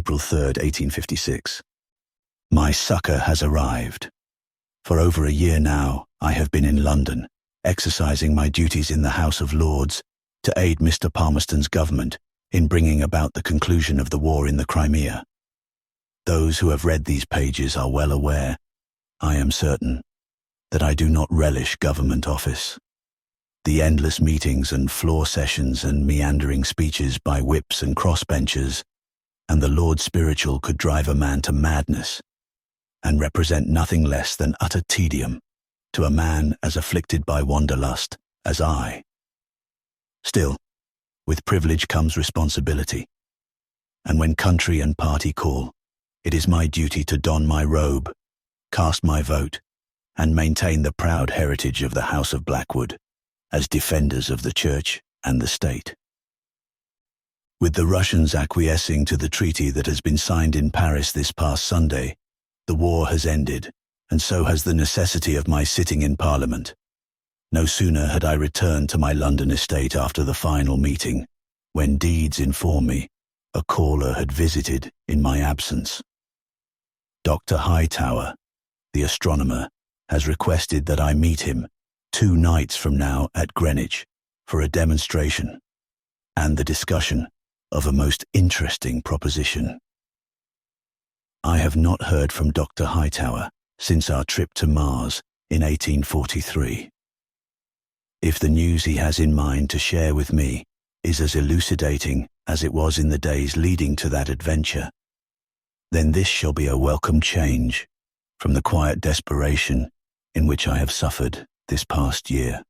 April 3, 1856. My succor has arrived. For over a year now, I have been in London, exercising my duties in the House of Lords to aid Mr. Palmerston's government in bringing about the conclusion of the war in the Crimea. Those who have read these pages are well aware, I am certain, that I do not relish government office. The endless meetings and floor sessions and meandering speeches by whips and crossbenchers and the Lord Spiritual could drive a man to madness and represent nothing less than utter tedium to a man as afflicted by wanderlust as I. Still, with privilege comes responsibility, and when country and party call, it is my duty to don my robe, cast my vote, and maintain the proud heritage of the House of Blackwood as defenders of the Church and the State. With the Russians acquiescing to the treaty that has been signed in Paris this past Sunday, the war has ended, and so has the necessity of my sitting in Parliament. No sooner had I returned to my London estate after the final meeting, when Deeds informed me a caller had visited in my absence. Dr. Hightower, the astronomer, has requested that I meet him 2 nights from now at Greenwich for a demonstration and the discussion of a most interesting proposition. I have not heard from Dr. Hightower since our trip to Mars in 1843. If the news he has in mind to share with me is as elucidating as it was in the days leading to that adventure, then this shall be a welcome change from the quiet desperation in which I have suffered this past year.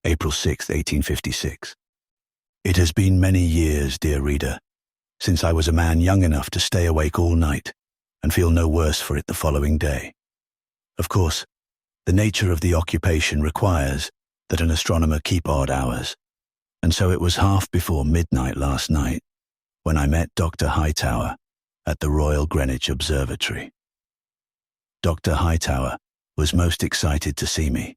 April 6, 1856. It has been many years, dear reader, since I was a man young enough to stay awake all night and feel no worse for it the following day. Of course, the nature of the occupation requires that an astronomer keep odd hours, and so it was half before midnight last night when I met Dr. Hightower at the Royal Greenwich Observatory. Dr. Hightower was most excited to see me,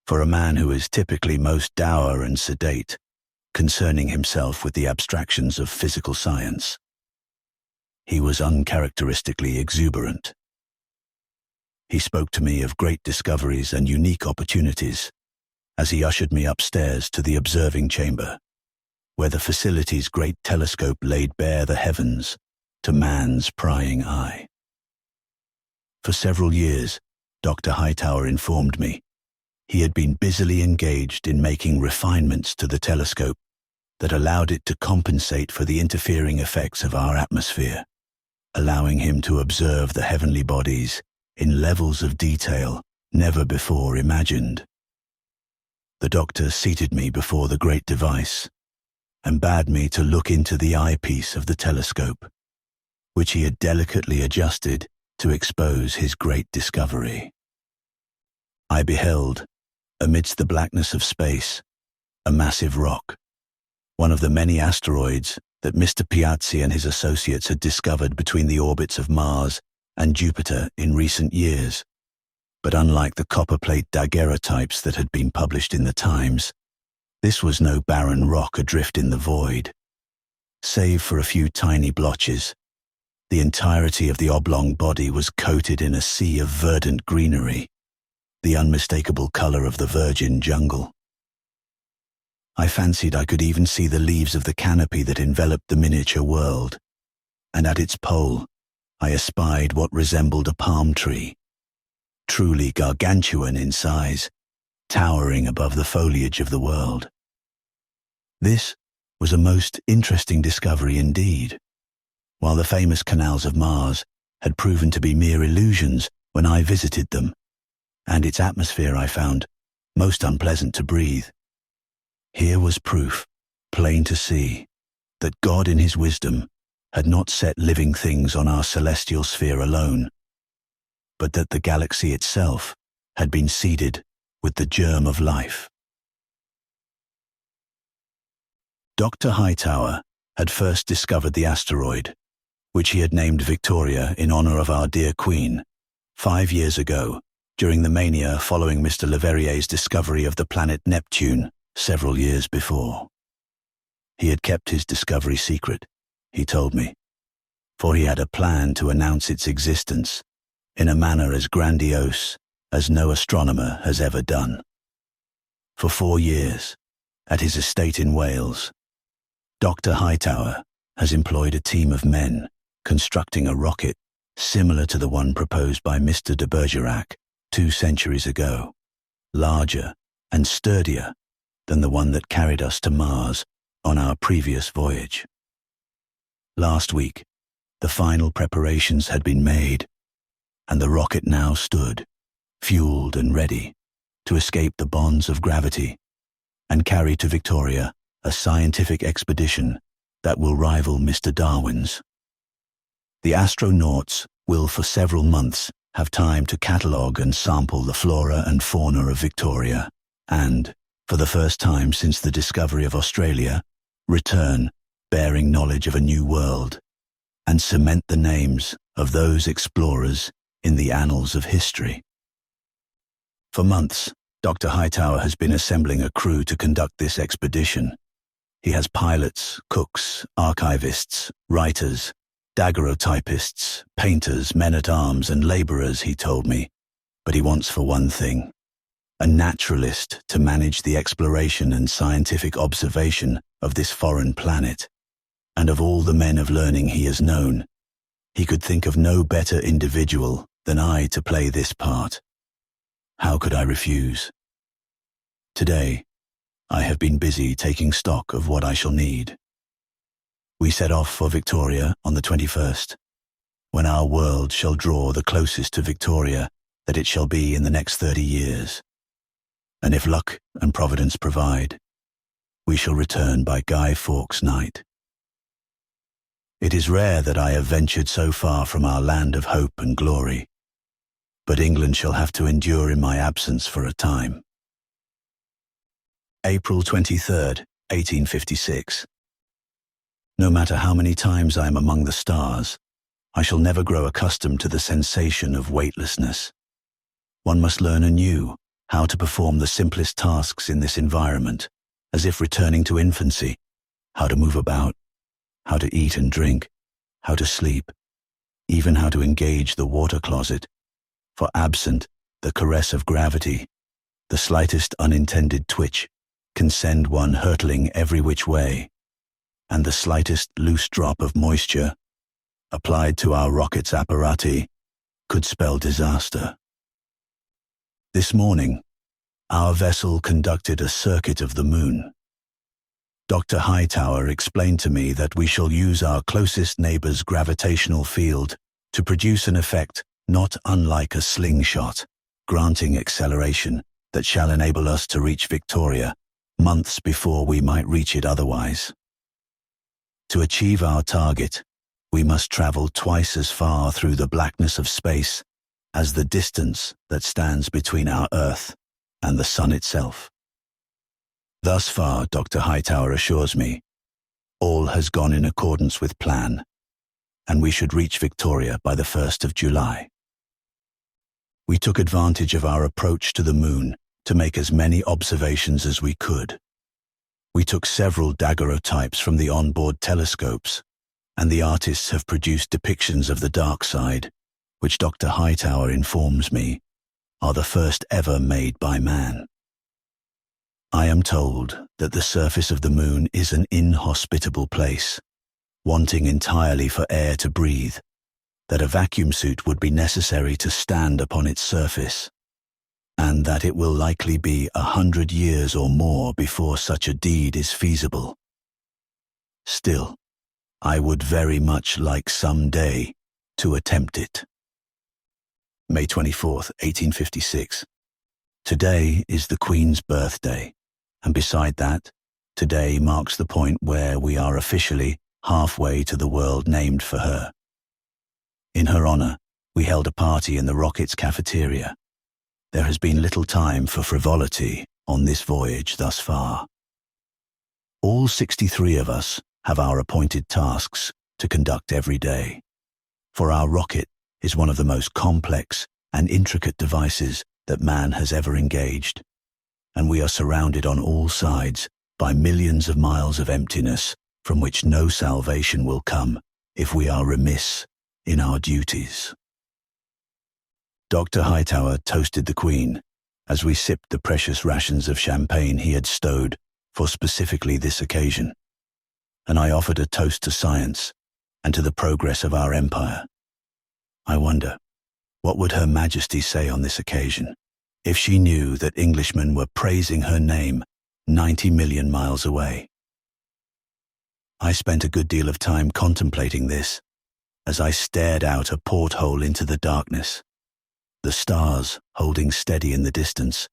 for a man who is typically most dour and sedate, concerning himself with the abstractions of physical science. He was uncharacteristically exuberant. He spoke to me of great discoveries and unique opportunities as he ushered me upstairs to the observing chamber, where the facility's great telescope laid bare the heavens to man's prying eye. For several years, Dr. Hightower informed me, he had been busily engaged in making refinements to the telescope that allowed it to compensate for the interfering effects of our atmosphere, allowing him to observe the heavenly bodies in levels of detail never before imagined. The doctor seated me before the great device and bade me to look into the eyepiece of the telescope, which he had delicately adjusted to expose his great discovery. I beheld, amidst the blackness of space, a massive rock, one of the many asteroids that Mr. Piazzi and his associates had discovered between the orbits of Mars and Jupiter in recent years. But unlike the copperplate daguerreotypes that had been published in the Times, this was no barren rock adrift in the void. Save for a few tiny blotches, the entirety of the oblong body was coated in a sea of verdant greenery, the unmistakable color of the virgin jungle. I fancied I could even see the leaves of the canopy that enveloped the miniature world, and at its pole I espied what resembled a palm tree, truly gargantuan in size, towering above the foliage of the world. This was a most interesting discovery indeed. While the famous canals of Mars had proven to be mere illusions when I visited them, and its atmosphere I found most unpleasant to breathe, here was proof, plain to see, that God in his wisdom had not set living things on our celestial sphere alone, but that the galaxy itself had been seeded with the germ of life. Dr. Hightower had first discovered the asteroid, which he had named Victoria in honor of our dear Queen, 5 years ago, during the mania following Mr. Leverrier's discovery of the planet Neptune several years before. He had kept his discovery secret he told me, for he had a plan to announce its existence in a manner as grandiose as no astronomer has ever done. For 4 years, at his estate in Wales, Dr. Hightower has employed a team of men constructing a rocket similar to the one proposed by Mr. de Bergerac 2 centuries ago, larger and sturdier than the one that carried us to Mars on our previous voyage. Last week, the final preparations had been made, and the rocket now stood, fueled and ready, to escape the bonds of gravity and carry to Victoria a scientific expedition that will rival Mr. Darwin's. The astronauts will for several months have time to catalogue and sample the flora and fauna of Victoria and, for the first time since the discovery of Australia, return bearing knowledge of a new world and cement the names of those explorers in the annals of history. For months, Dr. Hightower has been assembling a crew to conduct this expedition. He has pilots, cooks, archivists, writers, daguerreotypists, painters, men-at-arms and labourers, he told me, but he wants for one thing, a naturalist to manage the exploration and scientific observation of this foreign planet. And of all the men of learning he has known, he could think of no better individual than I to play this part. How could I refuse? Today, I have been busy taking stock of what I shall need. We set off for Victoria on the 21st, when our world shall draw the closest to Victoria that it shall be in the next 30 years. And if luck and providence provide, we shall return by Guy Fawkes night. It is rare that I have ventured so far from our land of hope and glory, but England shall have to endure in my absence for a time. April 23rd, 1856. No matter how many times I am among the stars, I shall never grow accustomed to the sensation of weightlessness. One must learn anew how to perform the simplest tasks in this environment, as if returning to infancy, how to move about, how to eat and drink, how to sleep, even how to engage the water closet, for absent the caress of gravity, the slightest unintended twitch can send one hurtling every which way, and the slightest loose drop of moisture, applied to our rocket's apparati, could spell disaster. This morning, our vessel conducted a circuit of the moon. Dr. Hightower explained to me that we shall use our closest neighbour's gravitational field to produce an effect not unlike a slingshot, granting acceleration that shall enable us to reach Victoria months before we might reach it otherwise. To achieve our target, we must travel twice as far through the blackness of space as the distance that stands between our Earth and the Sun itself. Thus far, Dr. Hightower assures me, all has gone in accordance with plan, and we should reach Victoria by the 1st of July. We took advantage of our approach to the moon to make as many observations as we could. We took several daguerreotypes from the onboard telescopes, and the artists have produced depictions of the dark side, which Dr. Hightower informs me are the first ever made by man. I am told that the surface of the moon is an inhospitable place, wanting entirely for air to breathe, that a vacuum suit would be necessary to stand upon its surface, and that it will likely be 100 years or more before such a deed is feasible. Still, I would very much like some day to attempt it. May 24th, 1856. Today is the Queen's birthday, and beside that, today marks the point where we are officially halfway to the world named for her. In her honor, we held a party in the rocket's cafeteria. There has been little time for frivolity on this voyage thus far. All 63 of us have our appointed tasks to conduct every day, for our rocket is one of the most complex and intricate devices that man has ever engaged, and we are surrounded on all sides by millions of miles of emptiness from which no salvation will come if we are remiss in our duties. Dr. Hightower toasted the Queen as we sipped the precious rations of champagne he had stowed for specifically this occasion, and I offered a toast to science and to the progress of our empire. I wonder, what would Her Majesty say on this occasion if she knew that Englishmen were praising her name 90 million miles away? I spent a good deal of time contemplating this as I stared out a porthole into the darkness, the stars holding steady in the distance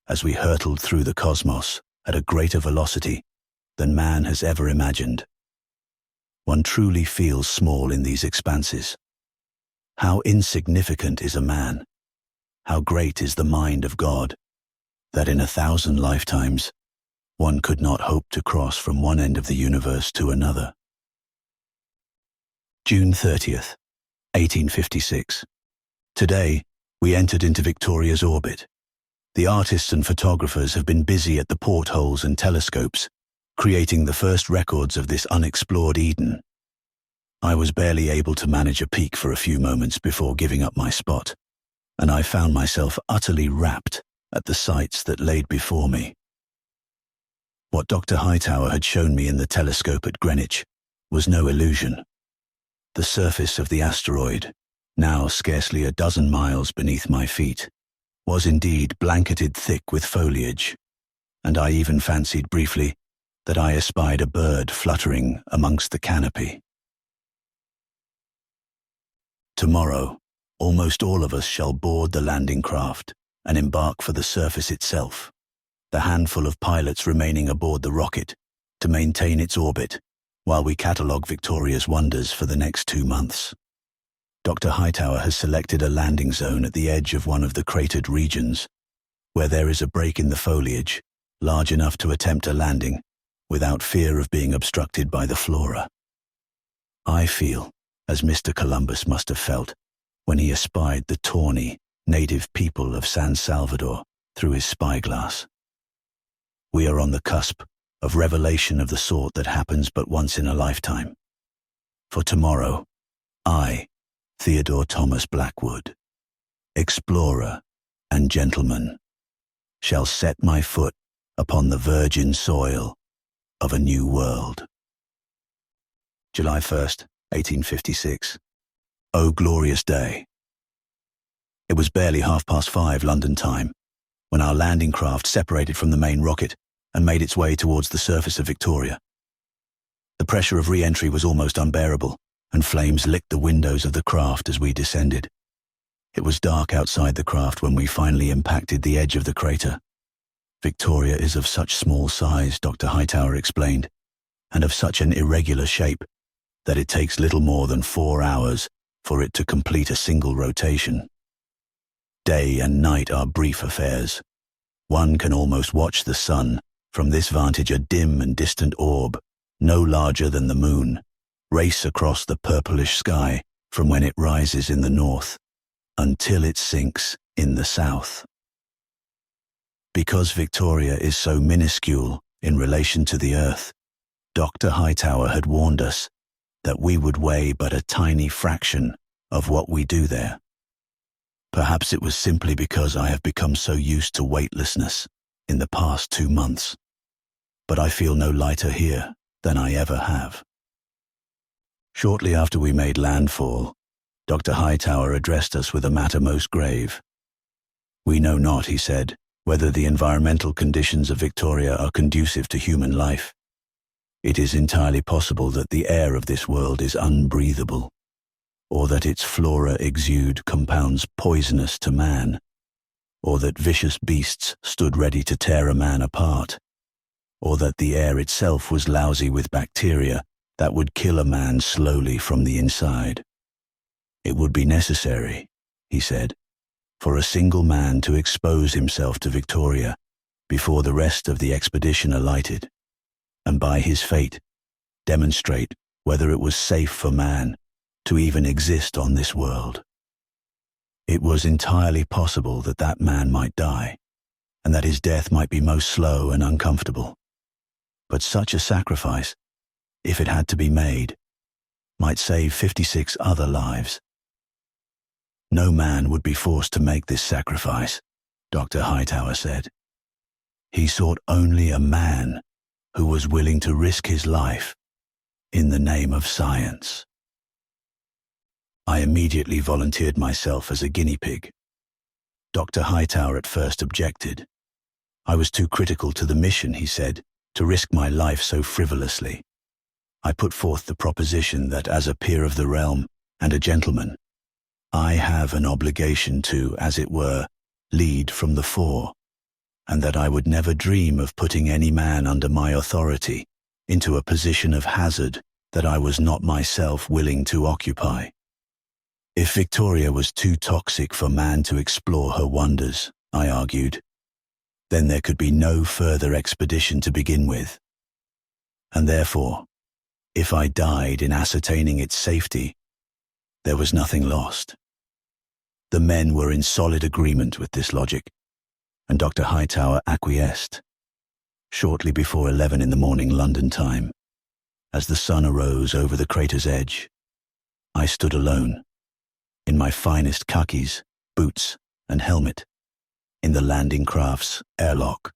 as we hurtled through the cosmos at a greater velocity than man has ever imagined. One truly feels small in these expanses. How insignificant is a man? How great is the mind of God, that in 1,000 lifetimes one could not hope to cross from one end of the universe to another. June 30th, 1856. Today, we entered into Victoria's orbit. The artists and photographers have been busy at the portholes and telescopes, creating the first records of this unexplored Eden. I was barely able to manage a peek for a few moments before giving up my spot, and I found myself utterly rapt at the sights that laid before me. What Dr. Hightower had shown me in the telescope at Greenwich was no illusion. The surface of the asteroid, now scarcely a dozen miles beneath my feet, was indeed blanketed thick with foliage, and I even fancied briefly that I espied a bird fluttering amongst the canopy. Tomorrow, almost all of us shall board the landing craft and embark for the surface itself, the handful of pilots remaining aboard the rocket to maintain its orbit while we catalogue Victoria's wonders for the next 2 months. Dr. Hightower has selected a landing zone at the edge of one of the cratered regions, where there is a break in the foliage large enough to attempt a landing without fear of being obstructed by the flora. I feel as Mr. Columbus must have felt when he espied the tawny, native people of San Salvador through his spyglass. We are on the cusp of revelation of the sort that happens but once in a lifetime. For tomorrow, I, Theodore Thomas Blackwood, explorer and gentleman, shall set my foot upon the virgin soil of a new world. July 1st, 1856. Oh, glorious day. It was barely 5:30 London time when our landing craft separated from the main rocket and made its way towards the surface of Victoria. The pressure of re-entry was almost unbearable, and flames licked the windows of the craft as we descended. It was dark outside the craft when we finally impacted the edge of the crater. Victoria is of such small size, Dr. Hightower explained, and of such an irregular shape that it takes little more than 4 hours for it to complete a single rotation. Day and night are brief affairs. One can almost watch the sun, from this vantage a dim and distant orb, no larger than the moon, race across the purplish sky from when it rises in the north until it sinks in the south. Because Victoria is so minuscule in relation to the Earth, Dr. Hightower had warned us that we would weigh but a tiny fraction of what we do there. Perhaps it was simply because I have become so used to weightlessness in the past 2 months, but I feel no lighter here than I ever have. Shortly after we made landfall, Dr. Hightower addressed us with a matter most grave. We know not, he said, whether the environmental conditions of Victoria are conducive to human life. It is entirely possible that the air of this world is unbreathable, or that its flora exude compounds poisonous to man, or that vicious beasts stood ready to tear a man apart, or that the air itself was lousy with bacteria that would kill a man slowly from the inside. It would be necessary, he said, for a single man to expose himself to Victoria before the rest of the expedition alighted, and by his fate demonstrate whether it was safe for man to even exist on this world. It was entirely possible that that man might die, and that his death might be most slow and uncomfortable. But such a sacrifice if it had to be made, might save 56 other lives. No man would be forced to make this sacrifice, Dr. Hightower said. He sought only a man who was willing to risk his life in the name of science. I immediately volunteered myself as a guinea pig. Dr. Hightower at first objected. I was too critical to the mission, he said, to risk my life so frivolously. I put forth the proposition that as a peer of the realm and a gentleman, I have an obligation to, as it were, lead from the fore, and that I would never dream of putting any man under my authority into a position of hazard that I was not myself willing to occupy. If Victoria was too toxic for man to explore her wonders, I argued, then there could be no further expedition to begin with. And therefore, if I died in ascertaining its safety, there was nothing lost. The men were in solid agreement with this logic, and Dr. Hightower acquiesced. Shortly before 11 in the morning London time, as the sun arose over the crater's edge, I stood alone, in my finest khakis, boots, and helmet, in the landing craft's airlock.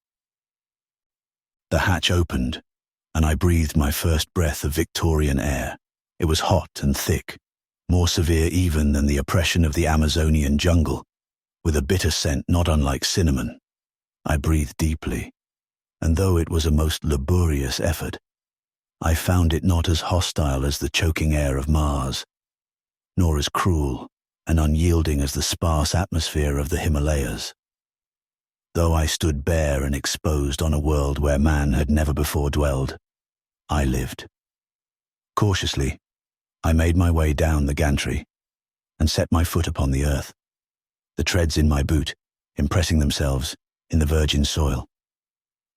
The hatch opened, and I breathed my first breath of Victorian air. It was hot and thick, more severe even than the oppression of the Amazonian jungle, with a bitter scent not unlike cinnamon. I breathed deeply, and though it was a most laborious effort, I found it not as hostile as the choking air of Mars, nor as cruel and unyielding as the sparse atmosphere of the Himalayas. Though I stood bare and exposed on a world where man had never before dwelled, I lived. Cautiously, I made my way down the gantry and set my foot upon the earth, the treads in my boot impressing themselves in the virgin soil.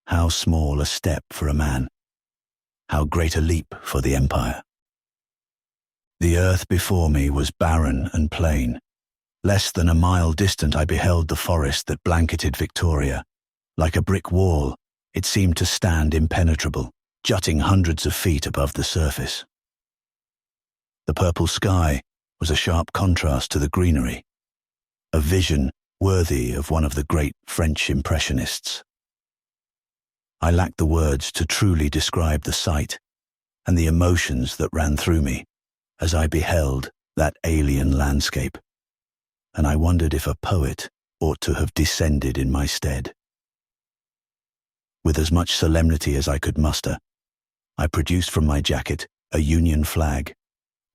How small a step for a man, how great a leap for the empire. The earth before me was barren and plain. Less than a mile distant I beheld the forest that blanketed Victoria. Like a brick wall, it seemed to stand impenetrable, jutting hundreds of feet above the surface. The purple sky was a sharp contrast to the greenery, a vision worthy of one of the great French impressionists. I lacked the words to truly describe the sight and the emotions that ran through me as I beheld that alien landscape, and I wondered if a poet ought to have descended in my stead. With as much solemnity as I could muster, I produced from my jacket a Union flag,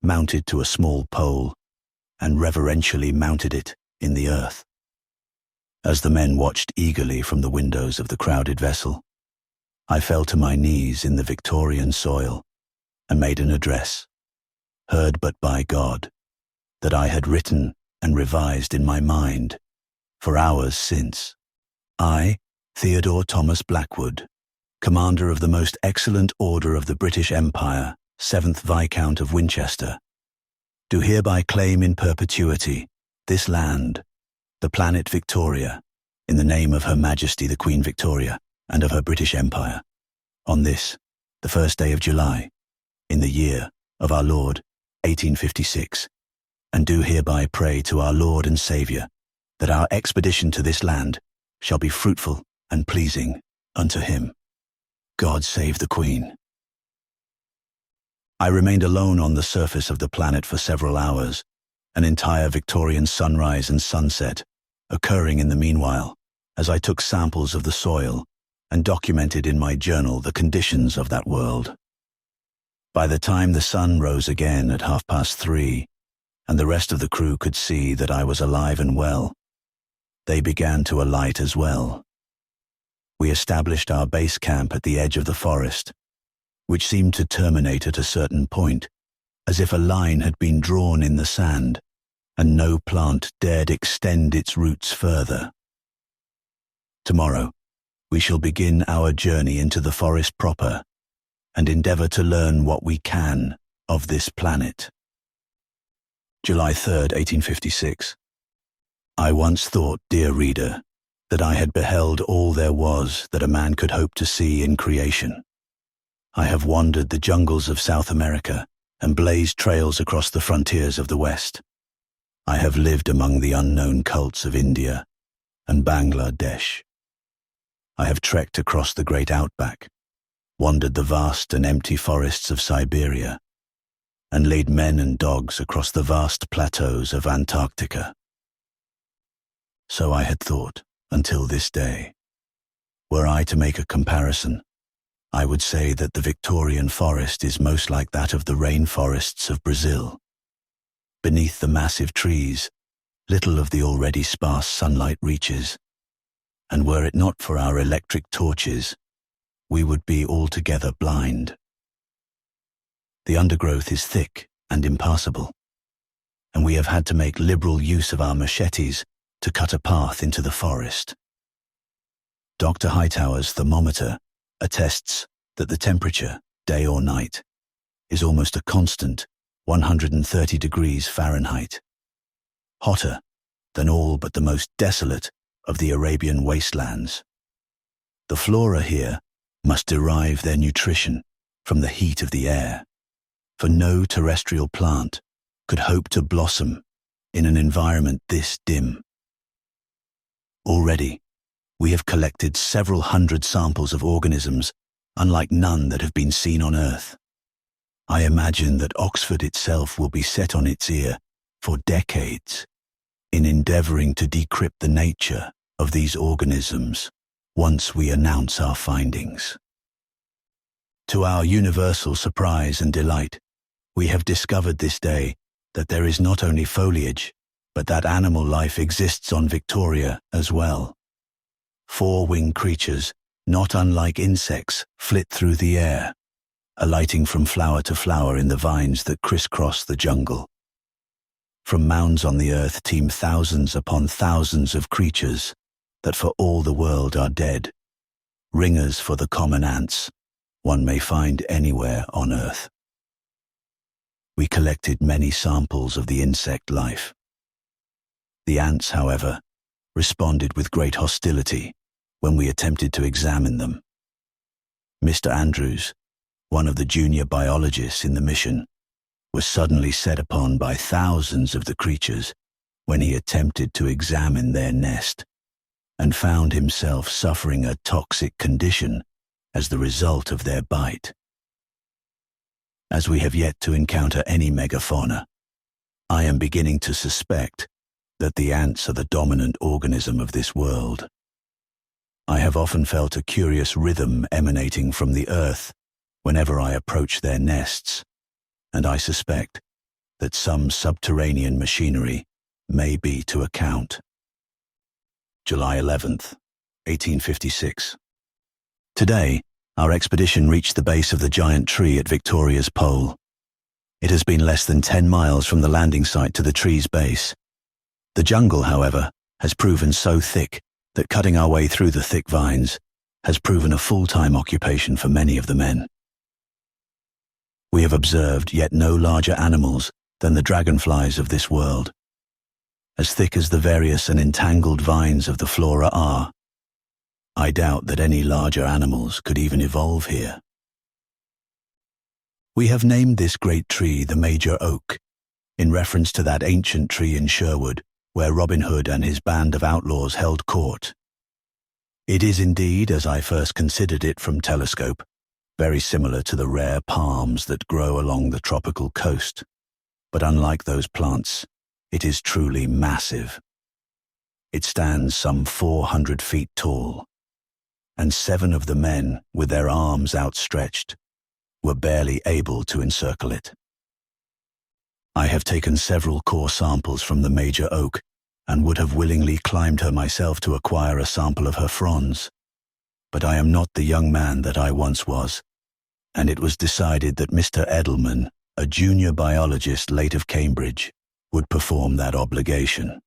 mounted to a small pole, and reverentially mounted it in the earth. As the men watched eagerly from the windows of the crowded vessel, I fell to my knees in the Victorian soil and made an address, heard but by God, that I had written and revised in my mind for hours since. I, Theodore Thomas Blackwood, Commander of the Most Excellent Order of the British Empire, 7th Viscount of Winchester, do hereby claim in perpetuity this land, the planet Victoria, in the name of Her Majesty the Queen Victoria and of her British Empire, on this, the 1st day of July, in the year of our Lord, 1856, and do hereby pray to our Lord and Saviour that our expedition to this land shall be fruitful and pleasing unto him. God save the Queen. I remained alone on the surface of the planet for several hours, an entire Victorian sunrise and sunset occurring in the meanwhile, as I took samples of the soil and documented in my journal the conditions of that world. By the time the sun rose again at 3:30, and the rest of the crew could see that I was alive and well, they began to alight as well. We established our base camp at the edge of the forest, which seemed to terminate at a certain point, as if a line had been drawn in the sand, and no plant dared extend its roots further. Tomorrow, we shall begin our journey into the forest proper, and endeavor to learn what we can of this planet. July 3rd, 1856. I once thought, dear reader, that I had beheld all there was that a man could hope to see in creation. I have wandered the jungles of South America and blazed trails across the frontiers of the West. I have lived among the unknown cults of India and Bangladesh. I have trekked across the great outback, wandered the vast and empty forests of Siberia, and laid men and dogs across the vast plateaus of Antarctica. So I had thought until this day. Were I to make a comparison, I would say that the Victorian forest is most like that of the rainforests of Brazil. Beneath the massive trees, little of the already sparse sunlight reaches, and were it not for our electric torches, we would be altogether blind. The undergrowth is thick and impassable, and we have had to make liberal use of our machetes to cut a path into the forest. Dr. Hightower's thermometer attests that the temperature, day or night, is almost a constant 130 degrees Fahrenheit, hotter than all but the most desolate of the Arabian wastelands. The flora here must derive their nutrition from the heat of the air, for no terrestrial plant could hope to blossom in an environment this dim. Already, we have collected several hundred samples of organisms unlike none that have been seen on Earth. I imagine that Oxford itself will be set on its ear for decades in endeavoring to decrypt the nature of these organisms once we announce our findings. To our universal surprise and delight, we have discovered this day that there is not only foliage, but that animal life exists on Victoria as well. Four-winged creatures, not unlike insects, flit through the air, alighting from flower to flower in the vines that crisscross the jungle. From mounds on the earth teem thousands upon thousands of creatures that for all the world are dead, ringers for the common ants one may find anywhere on Earth. We collected many samples of the insect life. The ants, however, responded with great hostility when we attempted to examine them. Mr. Andrews, one of the junior biologists in the mission, was suddenly set upon by thousands of the creatures when he attempted to examine their nest, and found himself suffering a toxic condition as the result of their bite. As we have yet to encounter any megafauna, I am beginning to suspect that the ants are the dominant organism of this world. I have often felt a curious rhythm emanating from the earth whenever I approach their nests, and I suspect that some subterranean machinery may be to account. July 11th, 1856. Today, our expedition reached the base of the giant tree at Victoria's pole. It has been less than 10 miles from the landing site to the tree's base. The jungle, however, has proven so thick that cutting our way through the thick vines has proven a full-time occupation for many of the men. We have observed yet no larger animals than the dragonflies of this world. As thick as the various and entangled vines of the flora are, I doubt that any larger animals could even evolve here. We have named this great tree the Major Oak, in reference to that ancient tree in Sherwood where Robin Hood and his band of outlaws held court. It is indeed, as I first considered it from telescope, very similar to the rare palms that grow along the tropical coast, but unlike those plants, it is truly massive. It stands some 400 feet tall, and 7 of the men, with their arms outstretched, were barely able to encircle it. I have taken several core samples from the Major Oak and would have willingly climbed her myself to acquire a sample of her fronds, but I am not the young man that I once was, and it was decided that Mr. Edelman, a junior biologist late of Cambridge, would perform that obligation.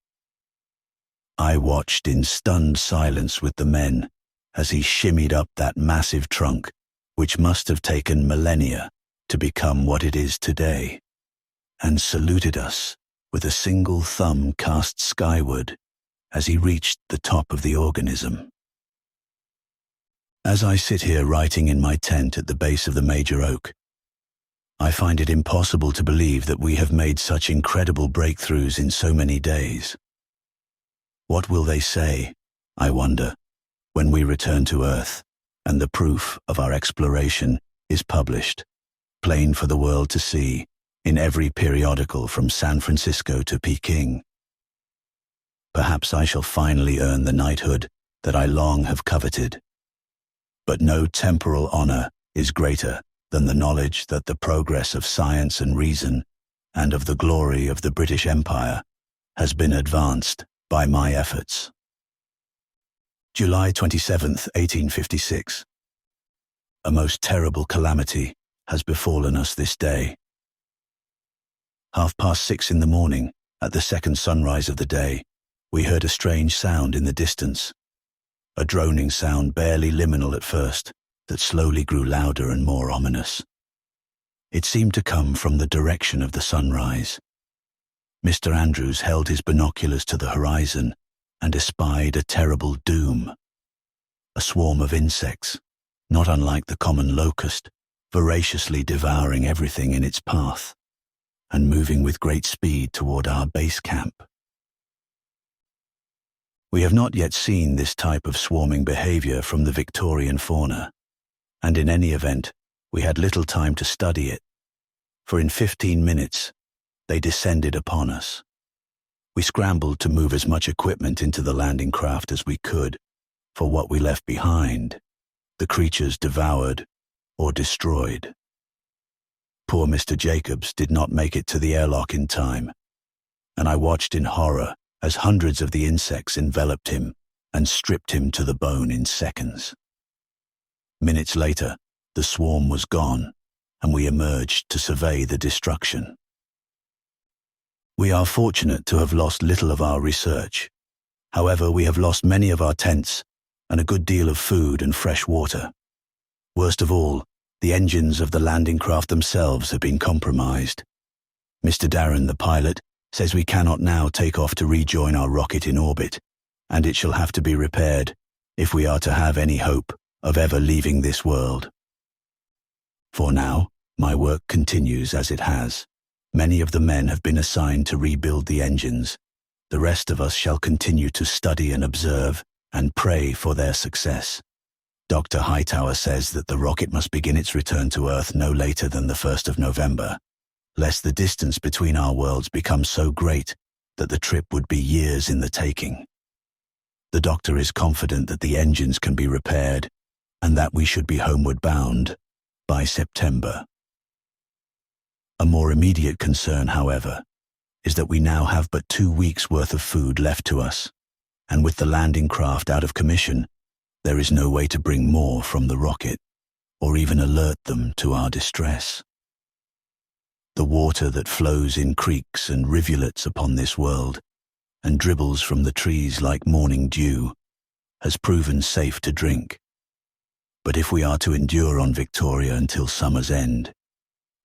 I watched in stunned silence with the men as he shimmied up that massive trunk, which must have taken millennia to become what it is today, and saluted us with a single thumb cast skyward as he reached the top of the organism. As I sit here writing in my tent at the base of the major oak, I find it impossible to believe that we have made such incredible breakthroughs in so many days. What will they say, I wonder, when we return to Earth and the proof of our exploration is published, plain for the world to see, in every periodical from San Francisco to Peking? Perhaps I shall finally earn the knighthood that I long have coveted. But no temporal honor is greater than the knowledge that the progress of science and reason, and of the glory of the British Empire, has been advanced by my efforts. July 27th, 1856. A most terrible calamity has befallen us this day. 6:30 in the morning, at the second sunrise of the day, we heard a strange sound in the distance. A droning sound barely liminal at first, that slowly grew louder and more ominous. It seemed to come from the direction of the sunrise. Mr. Andrews held his binoculars to the horizon and espied a terrible doom. A swarm of insects, not unlike the common locust, voraciously devouring everything in its path, and moving with great speed toward our base camp. We have not yet seen this type of swarming behavior from the Victorian fauna, and in any event, we had little time to study it, for in 15 minutes, they descended upon us. We scrambled to move as much equipment into the landing craft as we could, for what we left behind, the creatures devoured or destroyed. Poor Mr. Jacobs did not make it to the airlock in time, and I watched in horror as hundreds of the insects enveloped him and stripped him to the bone in seconds. Minutes later, the swarm was gone, and we emerged to survey the destruction. We are fortunate to have lost little of our research. However, we have lost many of our tents and a good deal of food and fresh water. Worst of all, the engines of the landing craft themselves have been compromised. Mr. Darren, the pilot, says we cannot now take off to rejoin our rocket in orbit, and it shall have to be repaired if we are to have any hope of ever leaving this world. For now, my work continues as it has. Many of the men have been assigned to rebuild the engines. The rest of us shall continue to study and observe and pray for their success. Dr. Hightower says that the rocket must begin its return to Earth no later than the 1st of November, lest the distance between our worlds become so great that the trip would be years in the taking. The doctor is confident that the engines can be repaired and that we should be homeward bound by September. A more immediate concern, however, is that we now have but 2 weeks' worth of food left to us, and with the landing craft out of commission, there is no way to bring more from the rocket, or even alert them to our distress. The water that flows in creeks and rivulets upon this world, and dribbles from the trees like morning dew, has proven safe to drink. But if we are to endure on Victoria until summer's end,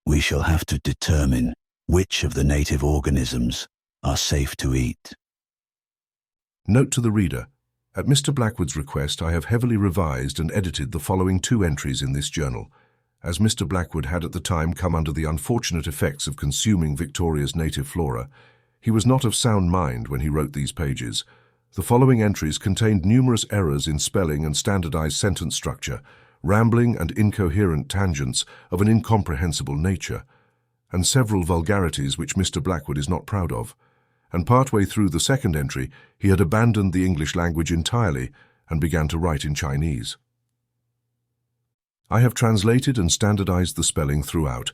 we shall have to determine which of the native organisms are safe to eat. Note to the reader: at Mr. Blackwood's request, I have heavily revised and edited the following 2 entries in this journal, as Mr. Blackwood had at the time come under the unfortunate effects of consuming Victoria's native flora. He was not of sound mind when he wrote these pages. The following entries contained numerous errors in spelling and standardized sentence structure, rambling and incoherent tangents of an incomprehensible nature, and several vulgarities which Mr. Blackwood is not proud of. And partway through the second entry, he had abandoned the English language entirely and began to write in Chinese. I have translated and standardized the spelling throughout,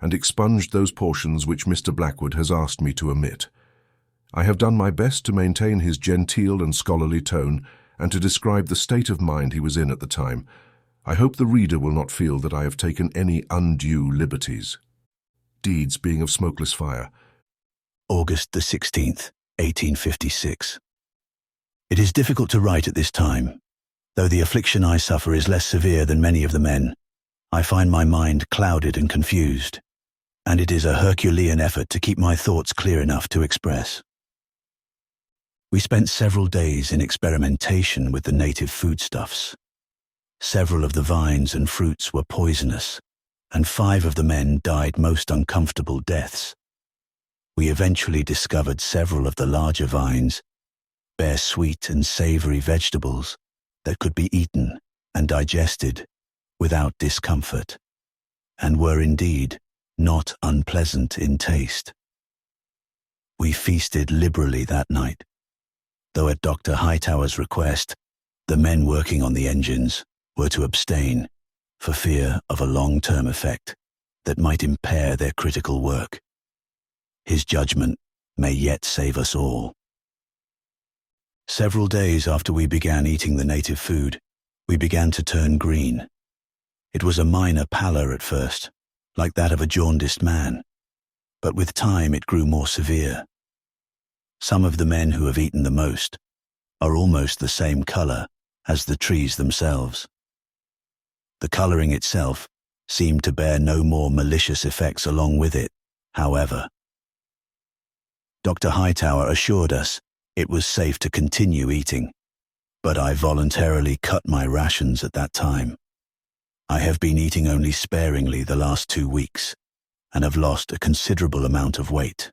and expunged those portions which Mr. Blackwood has asked me to omit. I have done my best to maintain his genteel and scholarly tone, and to describe the state of mind he was in at the time. I hope the reader will not feel that I have taken any undue liberties. Deeds being of smokeless fire. August the 16th, 1856. It is difficult to write at this time. Though the affliction I suffer is less severe than many of the men, I find my mind clouded and confused, and it is a Herculean effort to keep my thoughts clear enough to express. We spent several days in experimentation with the native foodstuffs. Several of the vines and fruits were poisonous, and 5 of the men died most uncomfortable deaths. We eventually discovered several of the larger vines bear sweet and savory vegetables that could be eaten and digested without discomfort, and were indeed not unpleasant in taste. We feasted liberally that night, though at Dr. Hightower's request, the men working on the engines were to abstain for fear of a long-term effect that might impair their critical work. His judgment may yet save us all. Several days after we began eating the native food, we began to turn green. It was a minor pallor at first, like that of a jaundiced man, but with time it grew more severe. Some of the men who have eaten the most are almost the same color as the trees themselves. The coloring itself seemed to bear no more malicious effects along with it, however. Dr. Hightower assured us it was safe to continue eating, but I voluntarily cut my rations at that time. I have been eating only sparingly the last 2 weeks, and have lost a considerable amount of weight.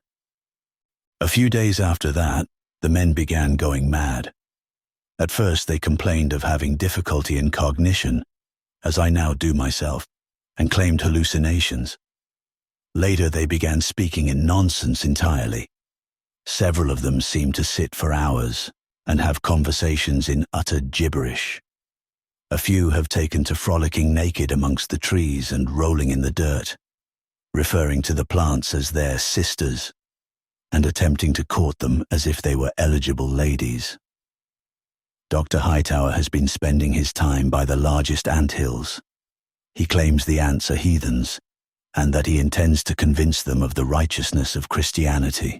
A few days after that, the men began going mad. At first they complained of having difficulty in cognition, as I now do myself, and claimed hallucinations. Later they began speaking in nonsense entirely. Several of them seemed to sit for hours and have conversations in utter gibberish. A few have taken to frolicking naked amongst the trees and rolling in the dirt, referring to the plants as their sisters, and attempting to court them as if they were eligible ladies. Dr. Hightower has been spending his time by the largest anthills. He claims the ants are heathens, and that he intends to convince them of the righteousness of Christianity.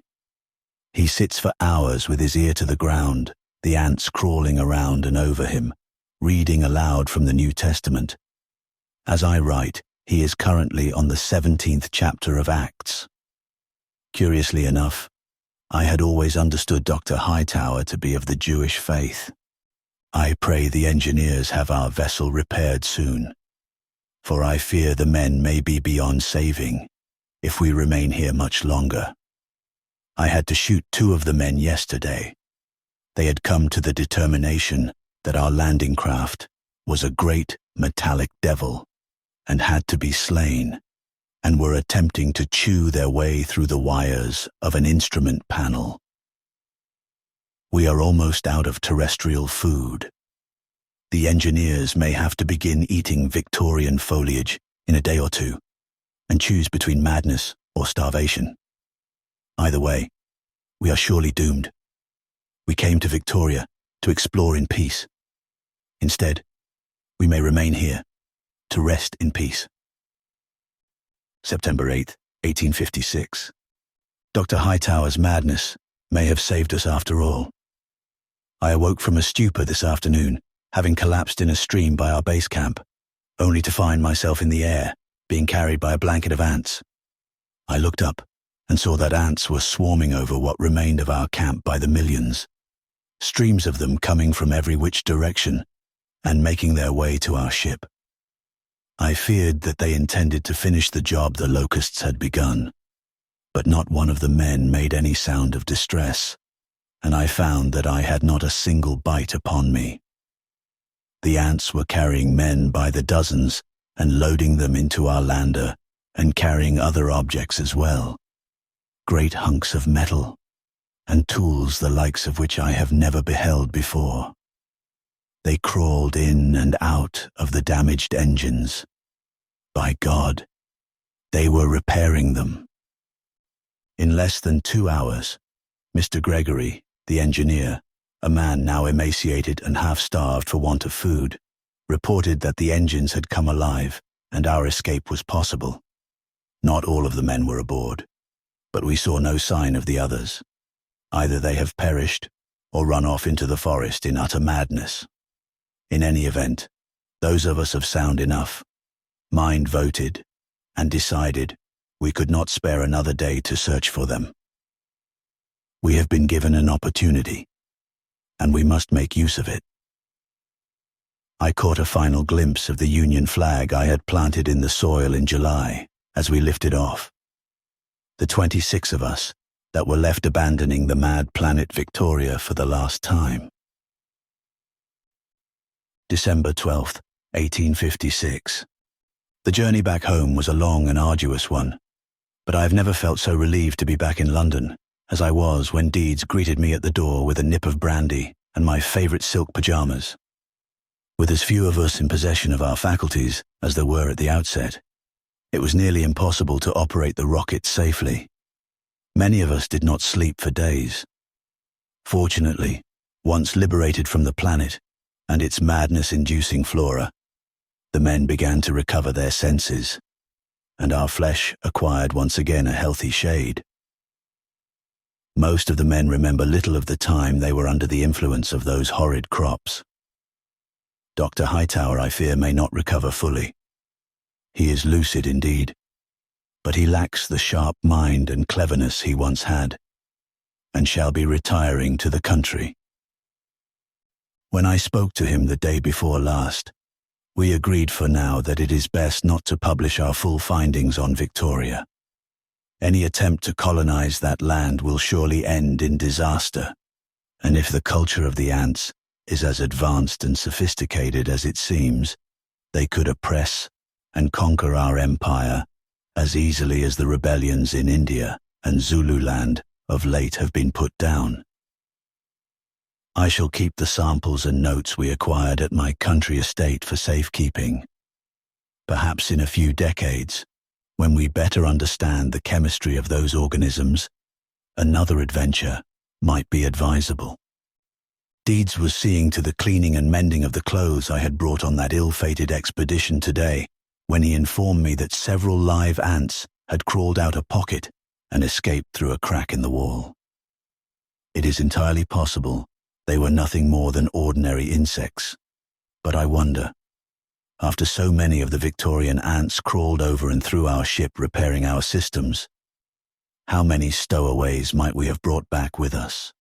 He sits for hours with his ear to the ground, the ants crawling around and over him, reading aloud from the New Testament. As I write, he is currently on the 17th chapter of Acts. Curiously enough, I had always understood Dr. Hightower to be of the Jewish faith. I pray the engineers have our vessel repaired soon, for I fear the men may be beyond saving if we remain here much longer. I had to shoot 2 of the men yesterday. They had come to the determination that our landing craft was a great metallic devil and had to be slain, and were attempting to chew their way through the wires of an instrument panel. We are almost out of terrestrial food. The engineers may have to begin eating Victorian foliage in a day or 2, and choose between madness or starvation. Either way, we are surely doomed. We came to Victoria to explore in peace. Instead, we may remain here to rest in peace. September 8, 1856. Dr. Hightower's madness may have saved us after all. I awoke from a stupor this afternoon, having collapsed in a stream by our base camp, only to find myself in the air, being carried by a blanket of ants. I looked up and saw that ants were swarming over what remained of our camp by the millions, streams of them coming from every which direction and making their way to our ship. I feared that they intended to finish the job the locusts had begun, but not one of the men made any sound of distress, and I found that I had not a single bite upon me. The ants were carrying men by the dozens and loading them into our lander and carrying other objects as well. Great hunks of metal and tools the likes of which I have never beheld before. They crawled in and out of the damaged engines. By God, they were repairing them. In less than 2 hours, Mr. Gregory, the engineer, a man now emaciated and half-starved for want of food, reported that the engines had come alive and our escape was possible. Not all of the men were aboard, but we saw no sign of the others. Either they have perished or run off into the forest in utter madness. In any event, those of us of sound enough, mind voted and decided we could not spare another day to search for them. We have been given an opportunity, and we must make use of it. I caught a final glimpse of the Union flag I had planted in the soil in July as we lifted off. The 26 of us that were left abandoning the mad planet Victoria for the last time. December 12th, 1856. The journey back home was a long and arduous one, but I have never felt so relieved to be back in London as I was when Deeds greeted me at the door with a nip of brandy and my favourite silk pyjamas. With as few of us in possession of our faculties as there were at the outset, it was nearly impossible to operate the rocket safely. Many of us did not sleep for days. Fortunately, once liberated from the planet and its madness-inducing flora, the men began to recover their senses, and our flesh acquired once again a healthy shade. Most of the men remember little of the time they were under the influence of those horrid crops. Dr. Hightower, I fear, may not recover fully. He is lucid indeed, but he lacks the sharp mind and cleverness he once had, and shall be retiring to the country. When I spoke to him the day before last, we agreed for now that it is best not to publish our full findings on Victoria. Any attempt to colonize that land will surely end in disaster, and if the culture of the ants is as advanced and sophisticated as it seems, they could oppress and conquer our empire as easily as the rebellions in India and Zululand of late have been put down. I shall keep the samples and notes we acquired at my country estate for safekeeping. Perhaps in a few decades, when we better understand the chemistry of those organisms, another adventure might be advisable. Deeds was seeing to the cleaning and mending of the clothes I had brought on that ill-fated expedition today, when he informed me that several live ants had crawled out a pocket and escaped through a crack in the wall. It is entirely possible they were nothing more than ordinary insects, but I wonder, after so many of the Victorian ants crawled over and through our ship repairing our systems, how many stowaways might we have brought back with us?